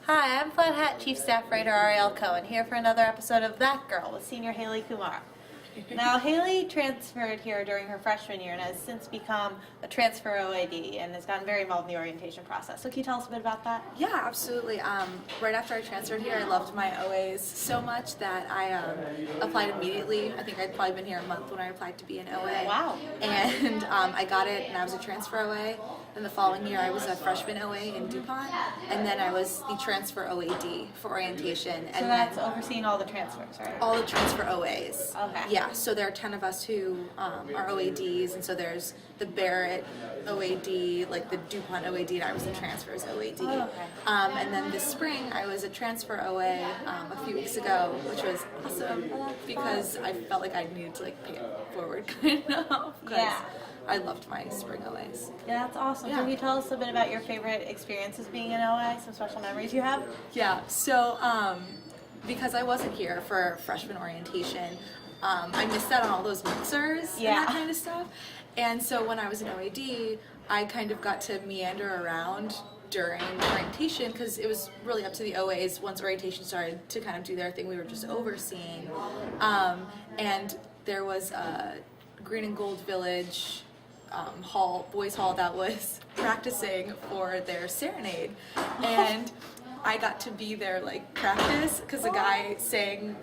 Hi, I'm Flat Hat Chief Staff Writer Ariel Cohen, here for another episode of That Girl with Senior Haley Kumar. Now, Haley transferred here during her freshman year and has since become a transfer OAD and has gotten very involved in the orientation process. So can you tell us a bit about that? Yeah, absolutely. Right after I transferred here, I loved my OAs so much that I applied immediately. I think I'd probably been here a month when I applied to be an OA. Wow. And I got it, and I was a transfer OA. Then the following year, I was a freshman OA in DuPont, and then I was the transfer OAD for orientation. So that's overseeing all the transfers, right? All the transfer OAs. Okay. Yeah, so there are 10 of us who are OADs, and so there's the Barrett OAD, like the DuPont OAD, and I was the transfers OAD. Oh, okay. And then this spring, I was a transfer OA a few weeks ago, which was awesome because I felt like I needed to pay it forward, kind of. Yeah. I loved my spring OAs. Yeah, that's awesome. Yeah. Can you tell us a bit about your favorite experiences being an OA, some special memories you have? Yeah, so because I wasn't here for freshman orientation, I missed out on all those mixers and that kind of stuff. And so when I was an OAD, I kind of got to meander around during orientation because it was really up to the OAs once orientation started to kind of do their thing. We were just overseeing. And there was a Green and Gold Village boys hall that was practicing for their serenade, and I got to be their practice because the guy sang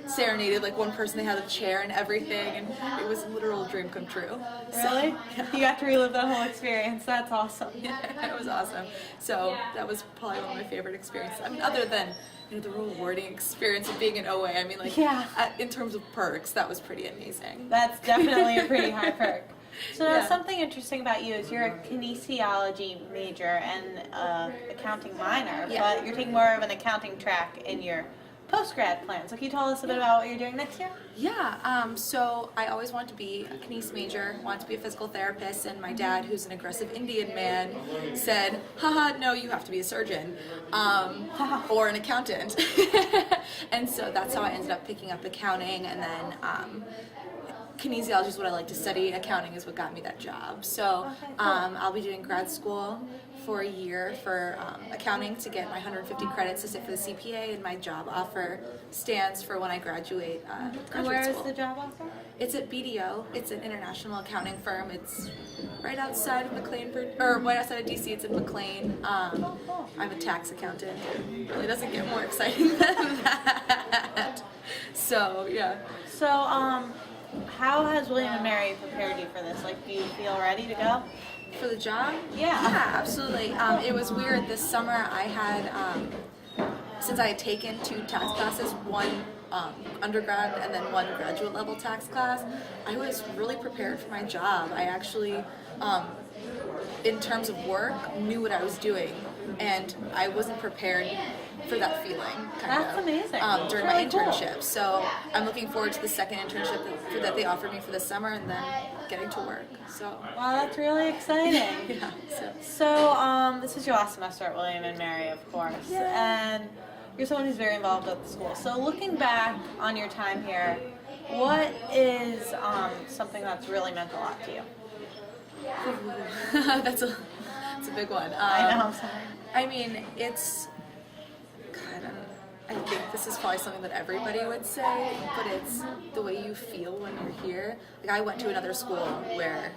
serenaded one person. They had a chair and everything, and it was a literal dream come true. Really? So, You got to relive that whole experience. That's awesome. yeah, it was awesome. So that was probably one of my favorite experiences. I mean, other than the rewarding experience of being an OA. I mean, in terms of perks, that was pretty amazing. That's definitely a pretty high perk. So now Yeah. something interesting about you is you're a kinesiology major and accounting minor, Yeah. but you're taking more of an accounting track in your PostGrad Plans. So can you tell us a bit about what you're doing next year? Yeah, so I always wanted to be a kines major, wanted to be a physical therapist, and my dad, who's an aggressive Indian man, said, haha, no, you have to be a surgeon, or an accountant. And so that's how I ended up picking up accounting, and then kinesiology is what I like to study. Accounting is what got me that job. So I'll be doing grad school for a year for accounting to get my 150 credits to sit for the CPA, and my job offer stands for when I graduate And where graduate is the job offer? It's at BDO. It's an international accounting firm. It's right outside of McLean, or right outside of DC. It's in McLean. I'm a tax accountant. It really doesn't get more exciting than that. So yeah. So how has William and Mary prepared you for this? Do you feel ready to go? For the job? Yeah. Absolutely. It was weird. This summer I had, since I had taken 2 tax classes, one undergrad and then one graduate level tax class, I was really prepared for my job. I actually, in terms of work, knew what I was doing, and I wasn't prepared for that feeling. That's amazing. During my internship. Cool. So I'm looking forward to the second internship that they offered me for the summer, and then getting to work. So. Wow, that's really exciting. Yeah. So this is your last semester at William and Mary, of course, and you're someone who's very involved at the school. So looking back on your time here, what is something that's really meant a lot to you? That's a big one. I know. I'm sorry. I mean, it's I think this is probably something that everybody would say, but it's the way you feel when you're here. I went to another school where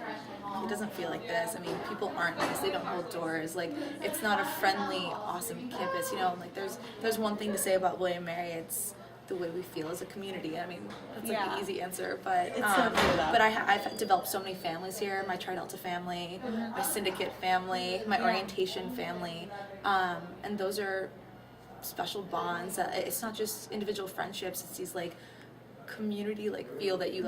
it doesn't feel like this. I mean, people aren't nice. They don't hold doors. It's not a friendly, awesome campus. There's one thing to say about William & Mary. It's the way we feel as a community. I mean, that's the easy answer, but it's so true, though. But I've developed so many families here. My Tri-Delta family, my syndicate family, my orientation family, and those are special bonds. It's not just individual friendships. It's these community feel that you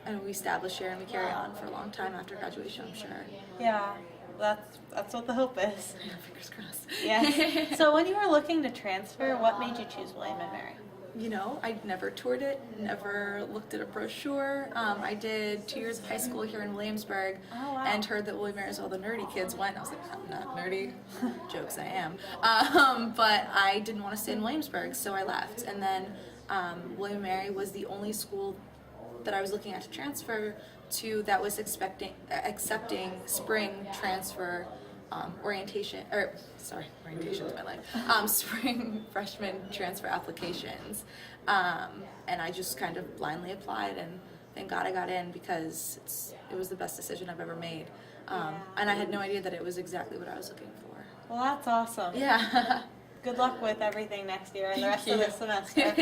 and we establish here and we carry on for a long time after graduation, I'm sure. Yeah, that's what the hope is. Yeah, fingers crossed. Yes. So when you were looking to transfer, what made you choose William and Mary? I'd never toured it, never looked at a brochure. I did 2 years of high school here in Williamsburg, and heard that William & Mary is all the nerdy kids went. I was like, I'm not nerdy. Jokes, I am. But I didn't want to stay in Williamsburg, so I left. And then William & Mary was the only school that I was looking at to transfer to that was accepting spring transfer orientation is my life. Spring freshman transfer applications, and I just kind of blindly applied, and thank God I got in because it was the best decision I've ever made. And I had no idea that it was exactly what I was looking for. Well, that's awesome. Yeah. Good luck with everything next year and the rest of the semester.